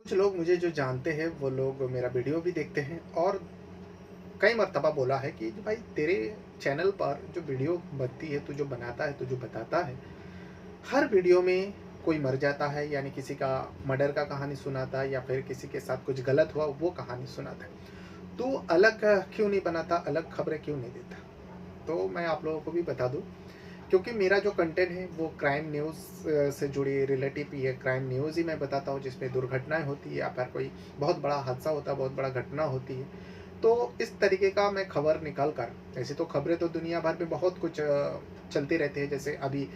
कुछ लोग मुझे जो जानते हैं वो लोग मेरा वीडियो भी देखते हैं और कई मर्तबा बोला है कि भाई तेरे चैनल पर जो वीडियो बनती है, तू जो बनाता है, तू जो बताता है, हर वीडियो में कोई मर जाता है, यानी किसी का मर्डर का कहानी सुनाता है या फिर किसी के साथ कुछ गलत हुआ वो कहानी सुनाता है। तू अलग क्यों नहीं बनाता, अलग खबरें क्यों नहीं देता? तो मैं आप लोगों को भी बता दूं, क्योंकि मेरा जो कंटेंट है वो क्राइम न्यूज़ से जुड़ी रिलेटिव ही है। क्राइम न्यूज़ ही मैं बताता हूँ जिसमें दुर्घटनाएं होती है या फिर कोई बहुत बड़ा हादसा होता है, बहुत बड़ा घटना होती है। तो इस तरीके का मैं खबर निकाल कर, ऐसे तो खबरें तो दुनिया भर में बहुत कुछ चलती रहती है। जैसे अभी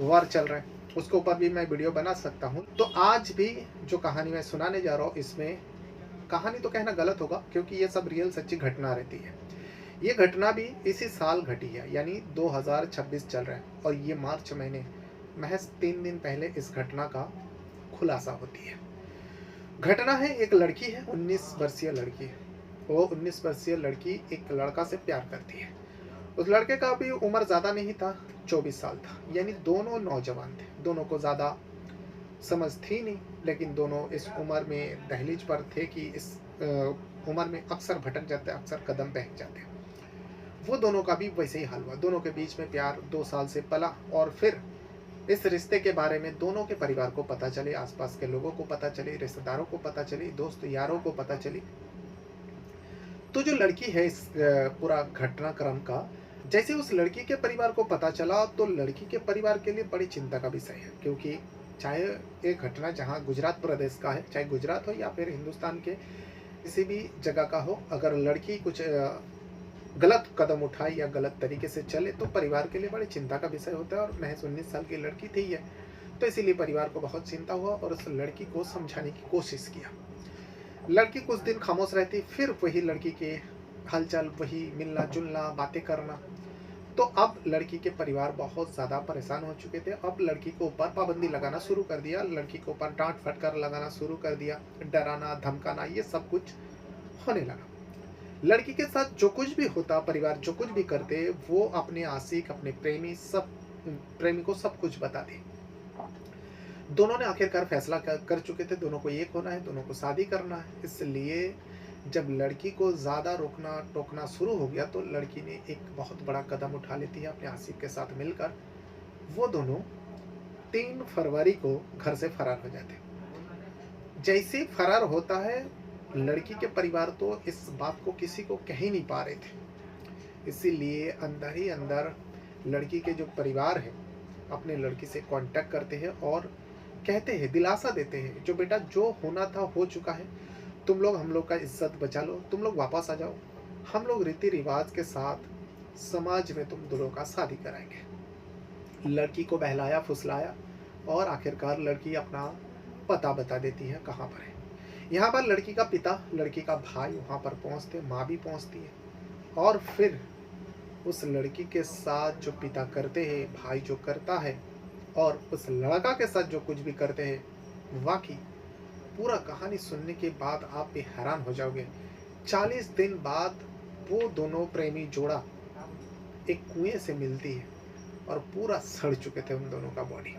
वॉर चल रहा है, उसके ऊपर भी मैं वीडियो बना सकता हूँ। तो आज भी जो कहानी मैं सुनाने जा रहा हूँ, इसमें कहानी तो कहना गलत होगा क्योंकि ये सब रियल सच्ची घटना रहती है। ये घटना भी इसी साल घटी है, यानी 2026 चल रहा है और ये मार्च महीने महज 3 दिन पहले इस घटना का खुलासा होती है। घटना है, एक लड़की है, 19 वर्षीय लड़की है। वो 19 वर्षीय लड़की एक लड़का से प्यार करती है। उस लड़के का भी उम्र ज़्यादा नहीं था, 24 साल था। यानी दोनों नौजवान थे, दोनों को ज़्यादा समझ थी नहीं, लेकिन दोनों इस उम्र में दहलीज पर थे कि इस उम्र में अक्सर भटक जाते, अक्सर कदम बहक जाते। वो दोनों का भी वैसे ही हाल हुआ। दोनों के बीच में प्यार 2 साल से पला और फिर इस रिश्ते के बारे में दोनों के परिवार को पता चले, आसपास के लोगों को पता चली, रिश्तेदारों को पता चली, दोस्त यारों को पता चली। तो जो लड़की है, इस पूरा घटनाक्रम का जैसे उस लड़की के परिवार को पता चला तो लड़की के परिवार के लिए बड़ी चिंता का विषय है, क्योंकि चाहे ये घटना जहाँ गुजरात प्रदेश का है, चाहे गुजरात हो या फिर हिंदुस्तान के किसी भी जगह का हो, अगर लड़की कुछ गलत कदम उठाए या गलत तरीके से चले तो परिवार के लिए बड़ी चिंता का विषय होता है। और महज 19 साल की लड़की थी ये, तो इसीलिए परिवार को बहुत चिंता हुआ और उस लड़की को समझाने की कोशिश किया। लड़की कुछ दिन खामोश रहती, फिर वही लड़की के हलचल, वही मिलना जुलना, बातें करना। तो अब लड़की के परिवार बहुत ज़्यादा परेशान हो चुके थे। अब लड़की को ऊपर पाबंदी लगाना शुरू कर दिया, लड़की के ऊपर डांट फटकार लगाना शुरू कर दिया, डराना धमकाना, ये सब कुछ होने लगा। लड़की के साथ जो कुछ भी होता, परिवार जो कुछ भी करते, वो अपने आशिक, अपने प्रेमी को सब कुछ बताते। दोनों ने आखिरकार फैसला कर चुके थे, दोनों को एक होना है, दोनों को शादी करना है। इसलिए जब लड़की को ज़्यादा रोकना टोकना शुरू हो गया तो लड़की ने एक बहुत बड़ा कदम उठा लेती है अपने आशिक के साथ मिलकर। वो दोनों 3 फरवरी को घर से फरार हो जाते हैं। जैसे ही फरार होता है, लड़की के परिवार तो इस बात को किसी को कह ही नहीं पा रहे थे। इसीलिए अंदर ही अंदर लड़की के जो परिवार है अपने लड़की से कांटेक्ट करते हैं और कहते हैं, दिलासा देते हैं, जो बेटा जो होना था हो चुका है, तुम लोग हम लोग का इज्जत बचा लो, तुम लोग वापस आ जाओ, हम लोग रीति रिवाज के साथ समाज में तुम दोनों का शादी कराएंगे। लड़की को बहलाया फुसलाया और आखिरकार लड़की अपना पता बता देती है कहाँ पर है। यहाँ पर लड़की का पिता, लड़की का भाई वहाँ पर पहुँचते, माँ भी पहुँचती है। और फिर उस लड़की के साथ जो पिता करते हैं, भाई जो करता है, और उस लड़का के साथ जो कुछ भी करते हैं, वाकई पूरा कहानी सुनने के बाद आप भी हैरान हो जाओगे। 40 दिन बाद वो दोनों प्रेमी जोड़ा एक कुएं से मिलती है और पूरा सड़ चुके थे उन दोनों का बॉडी।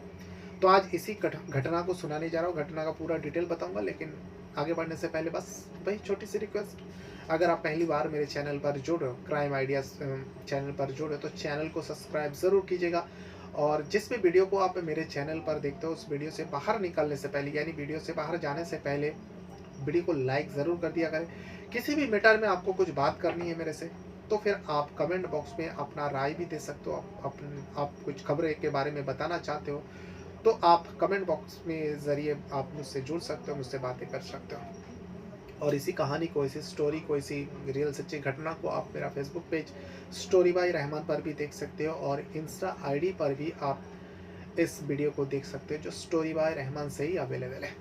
तो आज इसी घटना को सुनाने जा रहा हूँ, घटना का पूरा डिटेल बताऊंगा। लेकिन आगे बढ़ने से पहले बस वही छोटी सी रिक्वेस्ट, अगर आप पहली बार मेरे चैनल पर जुड़े हो, क्राइम आइडियाज़ चैनल पर जुड़े, तो चैनल को सब्सक्राइब ज़रूर कीजिएगा। और जिस भी वीडियो को आप मेरे चैनल पर देखते हो, उस वीडियो से बाहर निकलने से पहले, यानी वीडियो से बाहर जाने से पहले, वीडियो को लाइक ज़रूर कर दिया करें। किसी भी मैटर में आपको कुछ बात करनी है मेरे से, तो फिर आप कमेंट बॉक्स में अपना राय भी दे सकते हो। आप कुछ खबरें के बारे में बताना चाहते हो तो आप कमेंट बॉक्स में ज़रिए आप मुझसे जुड़ सकते हो, मुझसे बातें कर सकते हो। और इसी कहानी को, इसी स्टोरी को, इसी रियल सच्ची घटना को आप मेरा Facebook page story by Rahman पर भी देख सकते हो और इंस्टा आईडी पर भी आप इस वीडियो को देख सकते हो, जो स्टोरी बाय रहमान से ही अवेलेबल है।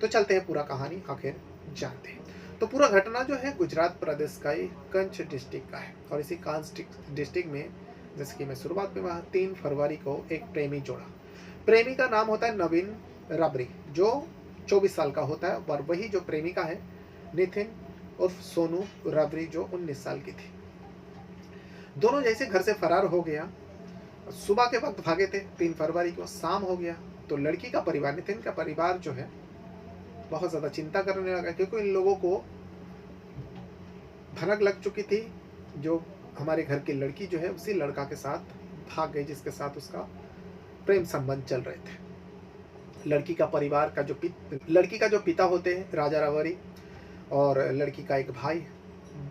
तो चलते हैं पूरा कहानी आखिर जानते हैं। तो पूरा घटना जो है गुजरात प्रदेश का ही कंच डिस्ट्रिक्ट का है और इसी कंच डिस्ट्रिक्ट में, जैसे कि मैं शुरुआत में वहाँ 3 फरवरी को एक प्रेमी जोड़ा, प्रेमी का नाम होता है नवीन रबरी, जो 24 साल का होता है, और वही जो प्रेमिका है नितिन उर्फ सोनू रबरी, जो 19 साल की थी। दोनों जैसे घर से फरार हो गया, सुबह के वक्त भागे थे, 3 फरवरी को शाम हो गया तो लड़की का परिवार, नितिन का परिवार जो है, बहुत ज़्यादा चिंता करने लगा, क्योंकि इन लोगों को भनक लग चुकी थी, जो हमारे घर की लड़की जो है उसी लड़का के साथ भाग गई जिसके साथ उसका प्रेम संबंध चल रहे थे। लड़की का परिवार का लड़की का जो पिता होते हैं राजा रावरी, और लड़की का एक भाई,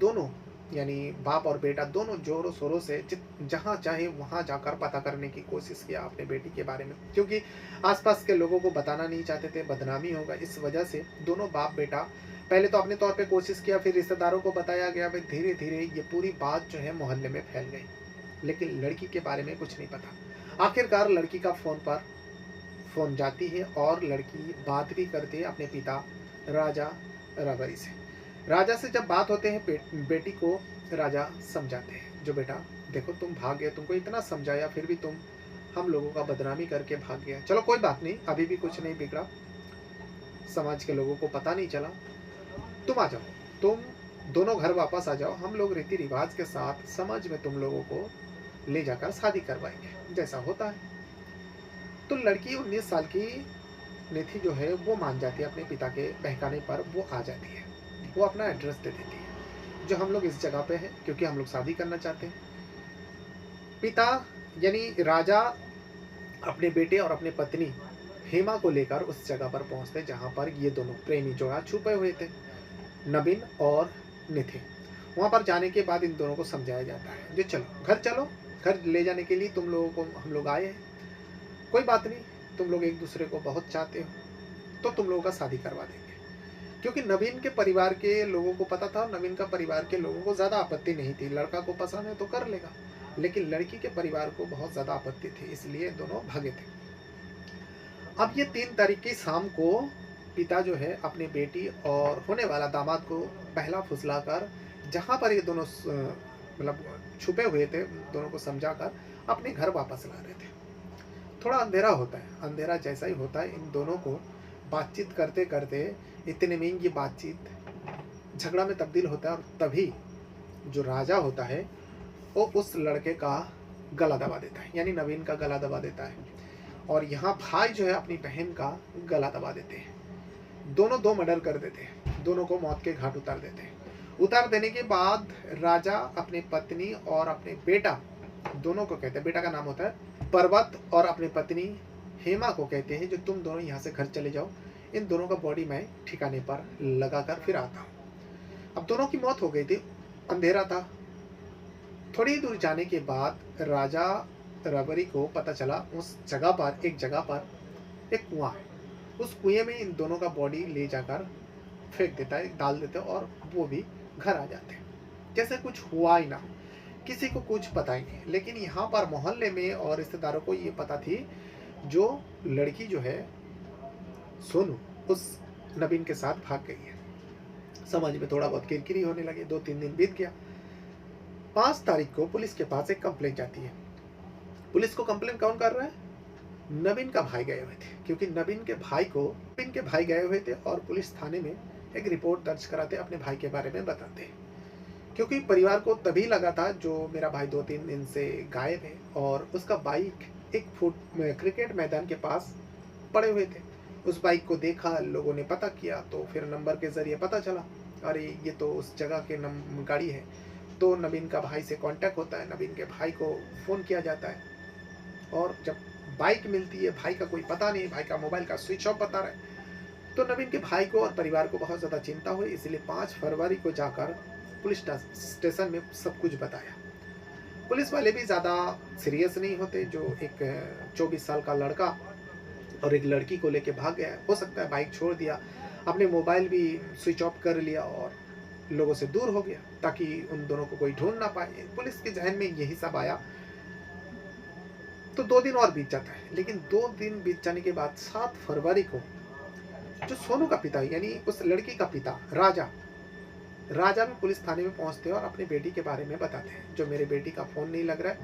दोनों यानी बाप और बेटा दोनों जोरों शोरों से जहाँ चाहे वहाँ जाकर पता करने की कोशिश किया अपने बेटी के बारे में, क्योंकि आसपास के लोगों को बताना नहीं चाहते थे, बदनामी होगा। इस वजह से दोनों बाप बेटा पहले तो अपने तौर पे कोशिश किया, फिर रिश्तेदारों को बताया गया, फिर धीरे धीरे ये पूरी बात जो है मोहल्ले में फैल गई, लेकिन लड़की के बारे में कुछ नहीं पता। आखिरकार लड़की का फ़ोन जाती है और लड़की बात भी करती है अपने पिता राजा रावरी से। राजा से जब बात होते हैं, बेटी को राजा समझाते हैं, जो बेटा देखो तुम भाग गए, तुमको इतना समझाया फिर भी तुम हम लोगों का बदनामी करके भाग गया। चलो कोई बात नहीं, अभी भी कुछ नहीं बिगड़ा, समाज के लोगों को पता नहीं चला, तुम आ जाओ, तुम दोनों घर वापस आ जाओ, हम लोग रीति रिवाज के साथ समाज में तुम लोगों को ले जाकर शादी करवाएंगे जैसा होता है। तो लड़की 19 साल की निधि जो है वो मान जाती है, अपने पिता के बहकाने पर वो आ जाती है, वो अपना एड्रेस दे देती है, जो हम लोग इस जगह पे हैं क्योंकि हम लोग शादी करना चाहते हैं। पिता यानी राजा अपने बेटे और अपने पत्नी हेमा को लेकर उस जगह पर पहुंचते जहां पर ये दोनों प्रेमी जोड़ा छुपे हुए थे, नवीन और निधि। वहां पर जाने के बाद इन दोनों को समझाया जाता है, जो चलो, घर ले जाने के लिए तुम लोगों को हम लोग आए हैं, कोई बात नहीं, तुम लोग एक दूसरे को बहुत चाहते हो तो तुम लोगों का शादी करवा देंगे। क्योंकि नवीन के परिवार के लोगों को पता था, नवीन का परिवार के लोगों को ज़्यादा आपत्ति नहीं थी, लड़का को पसंद है तो कर लेगा, लेकिन लड़की के परिवार को बहुत ज़्यादा आपत्ति थी, इसलिए दोनों भागे थे। अब ये 3 तारीख की शाम को पिता जो है अपनी बेटी और होने वाला दामाद को पहला फुसलाकर जहाँ पर ये दोनों मतलब छुपे हुए थे, दोनों को समझाकर अपने घर वापस ला रहे थे। थोड़ा अंधेरा होता है, अंधेरा जैसा ही होता है, इन दोनों को बातचीत करते करते इतने में ये बातचीत झगड़ा में तब्दील होता है, और तभी जो राजा होता है वो उस लड़के का गला दबा देता है, यानी नवीन का गला दबा देता है, और यहाँ भाई जो है अपनी बहन का गला दबा देते हैं। दोनों 2 मर्डर कर देते हैं, दोनों को मौत के घाट उतार देते हैं। उतार देने के बाद राजा अपने पत्नी और अपने बेटा दोनों को कहते हैं, बेटा का नाम होता है पर्वत, और अपनी पत्नी हेमा को कहते हैं, जो तुम दोनों यहाँ से घर चले जाओ, इन दोनों का बॉडी मैं ठिकाने पर लगाकर फिर आता हूँ। अब दोनों की मौत हो गई थी, अंधेरा था। थोड़ी दूर जाने के बाद राजा रावरी को पता चला उस जगह पर एक कुआं है, उस कुएं में इन दोनों का बॉडी ले जाकर फेंक देता है, डाल देते हैं, और वो भी घर आ जाते हैं, जैसे कुछ हुआ ही ना, किसी को कुछ पता ही नहीं। लेकिन यहाँ पर मोहल्ले में और रिश्तेदारों को ये पता थी, जो लड़की जो है सोनू उस नवीन के साथ भाग गई है। समाज में थोड़ा बहुत किरकिरी होने लगी, 2-3 दिन बीत गया। 5 तारीख को पुलिस के पास एक कंप्लेंट जाती है। पुलिस को कंप्लेंट कौन कर रहा है? नवीन का भाई गए हुए थे, क्योंकि नवीन के भाई गए हुए थे, और पुलिस थाने में एक रिपोर्ट दर्ज कराते, अपने भाई के बारे में बताते, क्योंकि परिवार को तभी लगा था जो मेरा भाई 2-3 दिन से गायब है, और उसका बाइक एक क्रिकेट मैदान के पास पड़े हुए थे। उस बाइक को देखा, लोगों ने पता किया, तो फिर नंबर के ज़रिए पता चला, अरे ये तो उस जगह के गाड़ी है। तो नवीन का भाई से कांटेक्ट होता है, नवीन के भाई को फ़ोन किया जाता है, और जब बाइक मिलती है, भाई का कोई पता नहीं, भाई का मोबाइल का स्विच ऑफ बता रहा है, तो नवीन के भाई को और परिवार को बहुत ज़्यादा चिंता हुई, इसलिए 5 फरवरी को जाकर पुलिस स्टेशन में सब कुछ बताया। पुलिस वाले भी ज़्यादा सीरियस नहीं होते, जो एक 24 साल का लड़का और एक लड़की को लेके भाग गया, हो सकता है बाइक छोड़ दिया, अपने मोबाइल भी स्विच ऑफ कर लिया और लोगों से दूर हो गया, ताकि उन दोनों को कोई ढूंढ ना पाए। पुलिस के जहन में यही सब आया। तो 2 दिन और बीत जाता है, लेकिन 2 दिन बीत जाने के बाद 7 फरवरी को जो सोनू का पिता यानी उस लड़की का पिता राजा भी पुलिस थाने में पहुंचते हैं और अपनी बेटी के बारे में बताते हैं, जो मेरे बेटी का फ़ोन नहीं लग रहा है,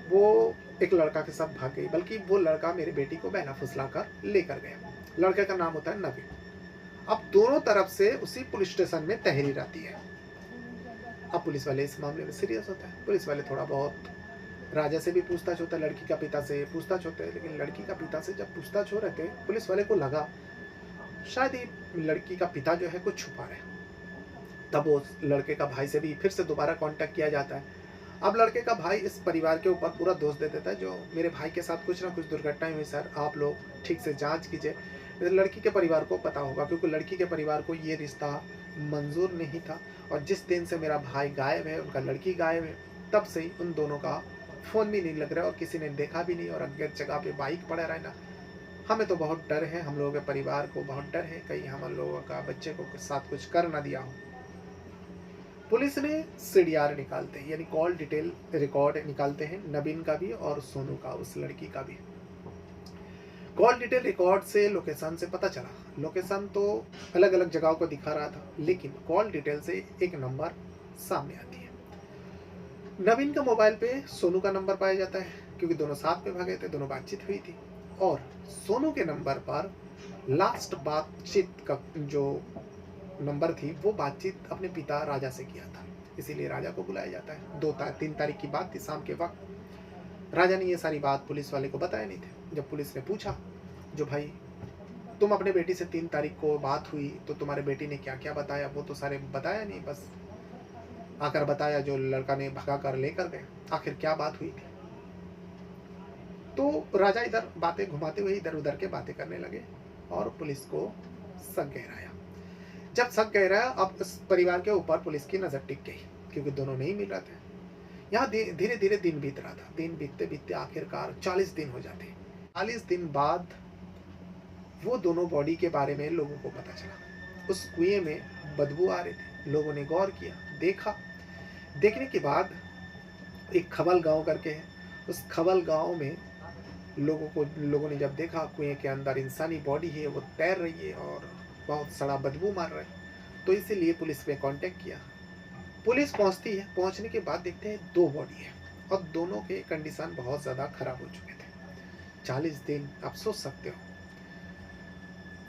वो एक लड़का के साथ भाग गई, बल्कि वो लड़का मेरी बेटी को बहला फुसला कर लेकर गया। लड़के का नाम होता है नवीन। अब दोनों तरफ से उसी पुलिस स्टेशन में तहरीर आती है। अब पुलिस वाले इस मामले में सीरियस होता है, पुलिस वाले थोड़ा बहुत राजा से भी पूछताछ होता है, लड़की का पिता से पूछताछ होता है, लेकिन लड़की का पिता से जब पूछताछ हो रहे थे, पुलिस वाले को लगा शायद ही लड़की का पिता जो है कुछ छुपा रहे हैं। तब वो लड़के का भाई से भी फिर से दोबारा कांटेक्ट किया जाता है। अब लड़के का भाई इस परिवार के ऊपर पूरा दोष दे देता है, जो मेरे भाई के साथ कुछ ना कुछ दुर्घटनाएं हुई सर, आप लोग ठीक से जांच कीजिए। लड़की के परिवार को पता होगा, क्योंकि लड़की के परिवार को ये रिश्ता मंजूर नहीं था। और जिस दिन से मेरा भाई गायब है, उनका लड़की गायब है, तब से ही उन दोनों का फ़ोन भी नहीं लग रहा और किसी ने देखा भी नहीं। और अज्ञात जगह पे बाइक पड़ा रहना, हमें तो बहुत डर है, हम लोगों के परिवार को बहुत डर है, कहीं हम लोगों का बच्चे को साथ कुछ कर ना दिया हो। पुलिस ने सीडीआर निकालते हैं, यानी कॉल डिटेल रिकॉर्ड निकालते हैं, नवीन का भी और सोनू का, उस लड़की का भी। कॉल डिटेल रिकॉर्ड से लोकेशन से पता चला, लोकेशन तो अलग अलग जगहों को दिखा रहा था, लेकिन कॉल डिटेल से एक नंबर सामने आती है। नवीन का मोबाइल पे सोनू का नंबर पाया जाता है, क्योंकि दोनों साथ में भागे थे, दोनों बातचीत हुई थी। और सोनू के नंबर पर लास्ट बातचीत का जो नंबर थी, वो बातचीत अपने पिता राजा से किया था, इसीलिए राजा को बुलाया जाता है। 3 तारीख की बात थी, शाम के वक्त। राजा ने ये सारी बात पुलिस वाले को बताया नहीं थे। जब पुलिस ने पूछा, जो भाई तुम अपने बेटी से 3 तारीख को बात हुई, तो तुम्हारे बेटी ने क्या क्या बताया, वो तो सारे बताया नहीं, बस आकर बताया जो लड़का ने भगा कर लेकर गए, आखिर क्या बात हुई थी। तो राजा इधर बातें घुमाते हुए इधर उधर के बातें करने लगे और पुलिस को शक गहराया। जब शक गहराया, अब इस परिवार के ऊपर पुलिस की नजर टिक गई, क्योंकि दोनों नहीं मिल रहे थे। यहाँ धीरे धीरे दिन बीत रहा था। दिन बीतते बीतते आखिरकार 40 दिन हो जाते। 40 दिन बाद वो दोनों बॉडी के बारे में लोगों को पता चला। उस कुएं में बदबू आ रही थी। लोगों ने गौर किया, देखा। देखने के बाद एक खबल गांव करके है, उस खबल गांव में लोगों ने जब देखा, कुएं के अंदर इंसानी बॉडी है, वो तैर रही है और बहुत सड़ा बदबू मार रहा है। तो इसीलिए पुलिस में कांटेक्ट किया। पुलिस पहुंचती है। पहुंचने के बाद देखते हैं 2 बॉडी है और दोनों के कंडीशन बहुत ज़्यादा खराब हो चुके थे। 40 दिन, आप सोच सकते हो।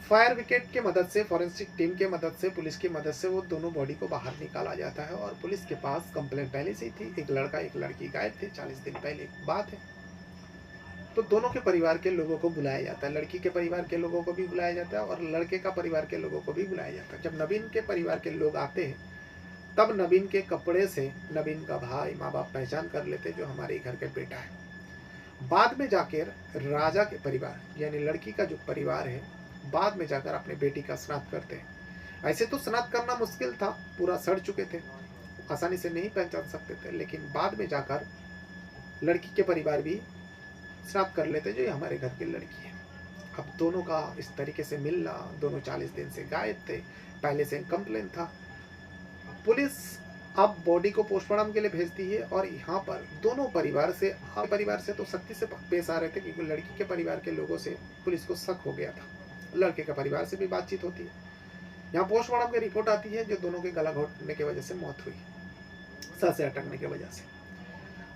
फायर ब्रिगेड के मदद से, फॉरेंसिक टीम के मदद से, पुलिस की मदद से वो दोनों बॉडी को बाहर निकाला जाता है। और पुलिस के पास कंप्लेंट पहले से ही थी, एक लड़का एक लड़की गायब थे, 40 दिन पहले की बात है। तो दोनों के परिवार के लोगों को बुलाया जाता है, लड़की के परिवार के लोगों को भी बुलाया जाता है और लड़के का परिवार के लोगों को भी बुलाया जाता है। जब नवीन के परिवार के लोग आते हैं, तब नवीन के कपड़े से नवीन का भाई माँ बाप पहचान कर लेते जो हमारे घर के बेटा है। बाद में जाकर राजा के परिवार, यानी लड़की का जो परिवार है, बाद में जाकर अपने बेटी का श्राद्ध करते हैं। ऐसे तो श्राद्ध करना मुश्किल था, पूरा सड़ चुके थे, आसानी से नहीं पहचान सकते थे, लेकिन बाद में जाकर लड़की के परिवार भी श्राद्ध कर लेते जो ये हमारे घर की लड़की है। अब दोनों का इस तरीके से मिलना, दोनों 40 दिन से गायब थे, पहले से कंप्लेंट था। पुलिस अब बॉडी को पोस्टमार्टम के लिए भेजती है और यहाँ पर दोनों परिवार से तो सख्ती से पेश आ रहे थे, क्योंकि लड़की के परिवार के लोगों से पुलिस को शक हो गया था। लड़के के परिवार से भी बातचीत होती है। यहाँ पोस्टमार्टम की रिपोर्ट आती है, जो दोनों के गला घोटने की वजह से मौत हुई, सांसें से अटकने की वजह से।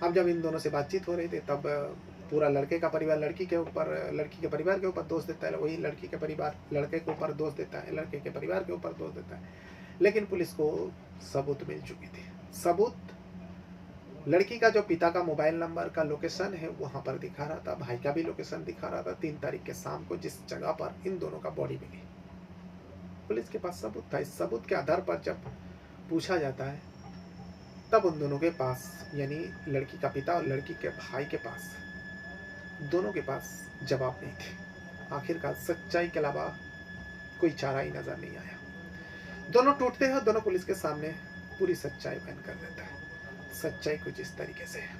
अब जब इन दोनों से बातचीत हो रही थी, तब पूरा लड़के का परिवार लड़की के परिवार के ऊपर दोष देता है, वही लड़की के परिवार लड़के के ऊपर दोष देता है, लड़के के परिवार के ऊपर दोष देता है। लेकिन पुलिस को सबूत मिल चुकी थी। सबूत, लड़की का जो पिता का मोबाइल नंबर का लोकेशन है वहां पर दिखा रहा था, भाई का भी लोकेशन दिखा रहा था, 3 तारीख के शाम को जिस जगह पर इन दोनों का बॉडी मिली। पुलिस के पास सबूत था। इस सबूत के आधार पर जब पूछा जाता है, तब उन दोनों के पास, यानी लड़की का पिता और लड़की के भाई के पास, दोनों के पास जवाब नहीं थे। आखिरकार सच्चाई के अलावा कोई चारा ही नजर नहीं आया। दोनों टूटते हैं, दोनों पुलिस के सामने पूरी सच्चाई बयान कर देता है। सच्चाई कुछ इस तरीके से है।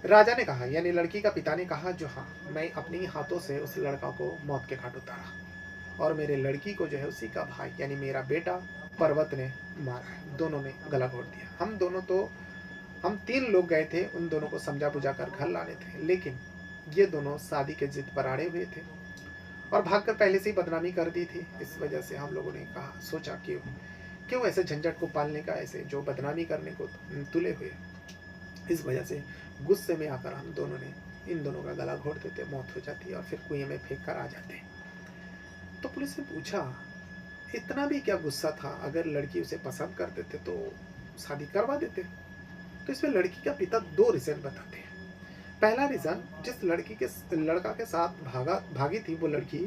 राजा ने कहा, यानी लड़की का पिता ने कहा, जो हाँ, मैं अपने ही हाथों से उस लड़का को मौत के घाट उतारा और मेरे लड़की को जो है उसी का भाई, यानी मेरा बेटा पर्वत ने मारा है। दोनों ने गला घोट दिया। हम 3 लोग गए थे, उन दोनों को समझा बुझा कर घर लाने थे, लेकिन ये दोनों शादी के जिद पर अड़े हुए थे और भागकर पहले से ही बदनामी कर दी थी। इस वजह से हम लोगों ने कहा, सोचा क्यों ऐसे झंझट को पालने का, ऐसे जो बदनामी करने को तुले हुए। इस वजह से गुस्से में आकर हम दोनों ने इन दोनों का गला घोट देते, मौत हो जाती और फिर कुएं में फेंक कर आ जाते। तो पुलिस ने पूछा, इतना भी क्या गुस्सा था? अगर लड़की उसे पसंद करते थे तो शादी करवा देते। तो इसमें लड़की का पिता 2 रीजन बताते हैं। पहला रीजन, जिस लड़का के साथ भागी थी वो लड़की,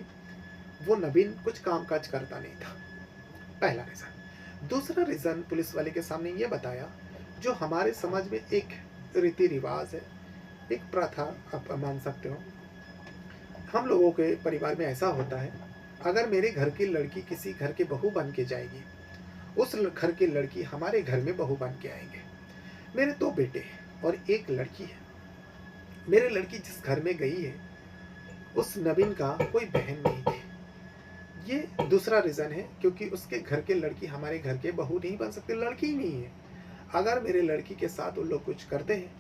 वो नवीन कुछ कामकाज करता नहीं था। पहला रीज़न। दूसरा रीज़न पुलिस वाले के सामने ये बताया, जो हमारे समाज में एक रीति रिवाज है, एक प्रथा आप मान सकते हो। हम लोगों के परिवार में ऐसा होता है, अगर मेरे घर की लड़की किसी घर की बहू बन के जाएगी, उस घर की लड़की हमारे घर में बहू बन के आएंगे। मेरे 2 बेटे हैं और 1 लड़की है। मेरी लड़की जिस घर में गई है, उस नवीन का कोई बहन नहीं थी। ये दूसरा रीज़न है, क्योंकि उसके घर के लड़की हमारे घर के बहू नहीं बन सकती, लड़की ही नहीं है। अगर मेरे लड़की के साथ वो लोग कुछ करते हैं,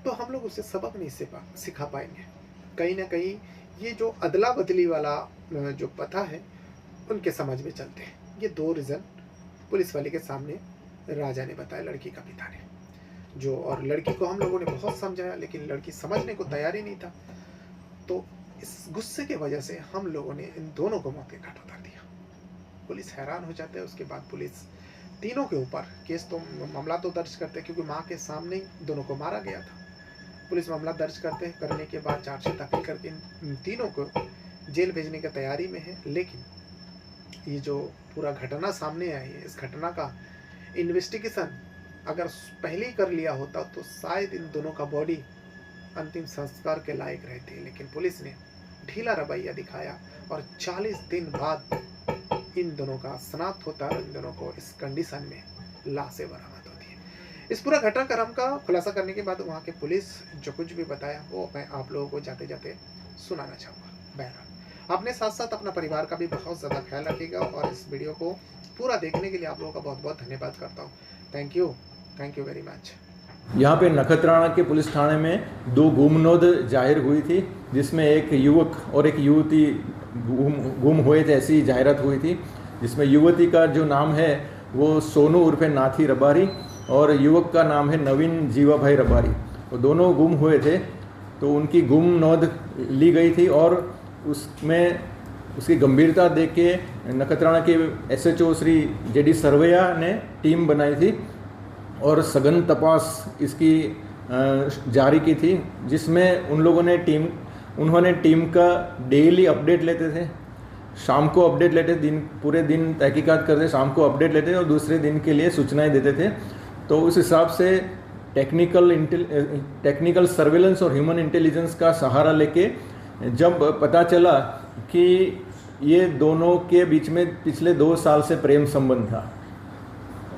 तो हम लोग उससे सबक नहीं सिखा पाएंगे। कहीं ना कहीं ये जो अदला बदली वाला जो प्रथा है, उनके समझ में चलते हैं। ये 2 रीज़न पुलिस वाले के सामने राजा ने बताया, लड़की का पिता ने। जो और लड़की को हम लोगों ने बहुत समझाया, लेकिन लड़की समझने को तैयार ही नहीं था। तो इस गुस्से की वजह से हम लोगों ने इन दोनों को मौत के घाट उतार दिया। पुलिस हैरान हो जाते हैं। उसके बाद पुलिस तीनों के ऊपर केस तो मामला तो दर्ज करते हैं, क्योंकि माँ के सामने ही दोनों को मारा गया था। पुलिस मामला दर्ज करने के बाद चार्जशीट दाखिल करके इन तीनों को जेल भेजने की तैयारी में है। लेकिन ये जो पूरा घटना सामने आई है, इस घटना का इन्वेस्टिगेशन अगर पहले ही कर लिया होता तो शायद इन दोनों का बॉडी अंतिम संस्कार के लायक रहती। लेकिन पुलिस ने ढीला रवैया दिखाया और 40 दिन बाद इन दोनों का शनाख्त होता है। इन दोनों को इस कंडीशन में लाशें बरामद होती है। इस पूरा घटनाक्रम का खुलासा करने के बाद वहाँ के पुलिस जो कुछ भी बताया, वो मैं आप लोगों को जाते जाते सुनाना चाहूँगा। बहरहाल, अपने साथ साथ अपना परिवार का भी बहुत ज़्यादा ख्याल रखिएगा और इस वीडियो को पूरा देखने के लिए आप लोगों का बहुत बहुत धन्यवाद करता हूँ। Thank you very much. यहाँ पे नखत्राना के पुलिस थाने में 2 गुमनोद जाहिर हुई थी, जिसमें एक युवक और एक युवती गुम हुए थे, ऐसी जाहिरात हुई थी। जिसमें युवती का जो नाम है वो सोनू उर्फे नाथी रबारी और युवक का नाम है नवीन जीवा भाई रबारी। वो दोनों गुम हुए थे, तो उनकी गुम नोंद ली गई थी और उसमें उसकी गंभीरता देख के नखत्राना के SHO श्री JD सरवैया ने टीम बनाई थी और सघन तपास इसकी जारी की थी, जिसमें उन्होंने टीम का डेली अपडेट लेते थे। शाम को अपडेट लेते, पूरे दिन तहकीकात करते, शाम को अपडेट लेते और दूसरे दिन के लिए सूचनाएं देते थे। तो उस हिसाब से टेक्निकल सर्वेलेंस और ह्यूमन इंटेलिजेंस का सहारा लेके जब पता चला कि ये दोनों के बीच में पिछले 2 साल से प्रेम संबंध था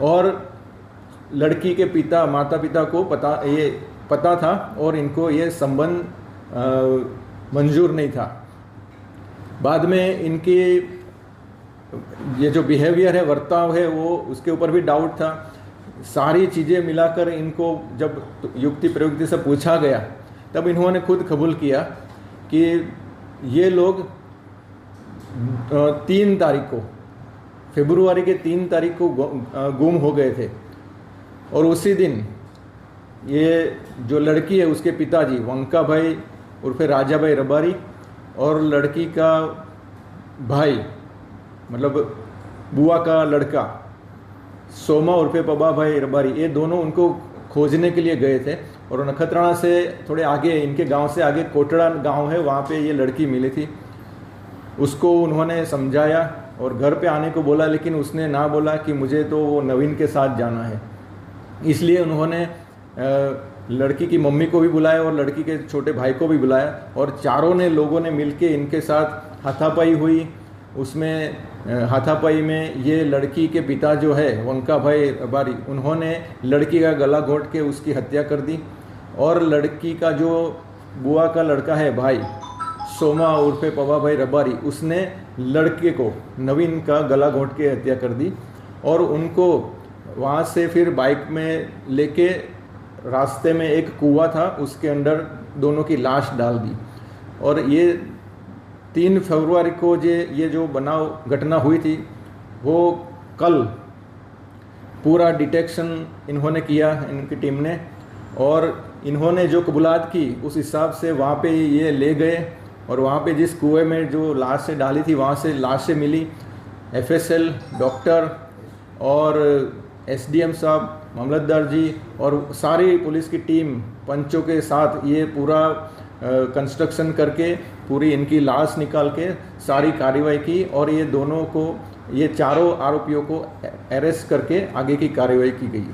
और लड़की के माता पिता को पता था और इनको ये संबंध मंजूर नहीं था। बाद में इनकी ये जो बिहेवियर है, वर्ताव है, वो उसके ऊपर भी डाउट था। सारी चीज़ें मिलाकर इनको जब युक्ति प्रयुक्ति से पूछा गया, तब इन्होंने खुद कबूल किया कि ये लोग 3 तारीख को, फरवरी के 3 तारीख को गुम हो गए थे और उसी दिन ये जो लड़की है उसके पिताजी वंका भाई उर्फे राजा भाई रबारी और लड़की का भाई मतलब बुआ का लड़का सोमा उर्फे पबा भाई रबारी, ये दोनों उनको खोजने के लिए गए थे। और नखत्राना से थोड़े आगे, इनके गांव से आगे कोटड़ा गांव है, वहाँ पे ये लड़की मिली थी। उसको उन्होंने समझाया और घर पे आने को बोला, लेकिन उसने ना बोला कि मुझे तो वो नवीन के साथ जाना है। इसलिए उन्होंने लड़की की मम्मी को भी बुलाया और लड़की के छोटे भाई को भी बुलाया और चारों लोगों ने मिलके इनके साथ हाथापाई हुई। उसमें हाथापाई में ये लड़की के पिता जो है वंका भाई रबारी, उन्होंने लड़की का गला घोंट के उसकी हत्या कर दी और लड़की का जो बुआ का लड़का है भाई सोमा उर्फे पवा भाई रबारी, उसने लड़के को नवीन का गला घोंट के हत्या कर दी और उनको वहाँ से फिर बाइक में लेके रास्ते में एक कुआं था, उसके अंदर दोनों की लाश डाल दी। और ये 3 फरवरी को ये जो घटना हुई थी, वो कल पूरा डिटेक्शन इन्होंने किया, इनकी टीम ने, और इन्होंने जो कबूलात की उस हिसाब से वहाँ पे ये ले गए और वहाँ पे जिस कुएं में जो लाशें डाली थी वहाँ से लाशें मिली। FSL, डॉक्टर और SDM साहब, मामलतदार जी और सारी पुलिस की टीम पंचों के साथ ये पूरा कंस्ट्रक्शन करके पूरी इनकी लाश निकाल के सारी कार्रवाई की और ये चारों आरोपियों को अरेस्ट करके आगे की कार्रवाई की गई।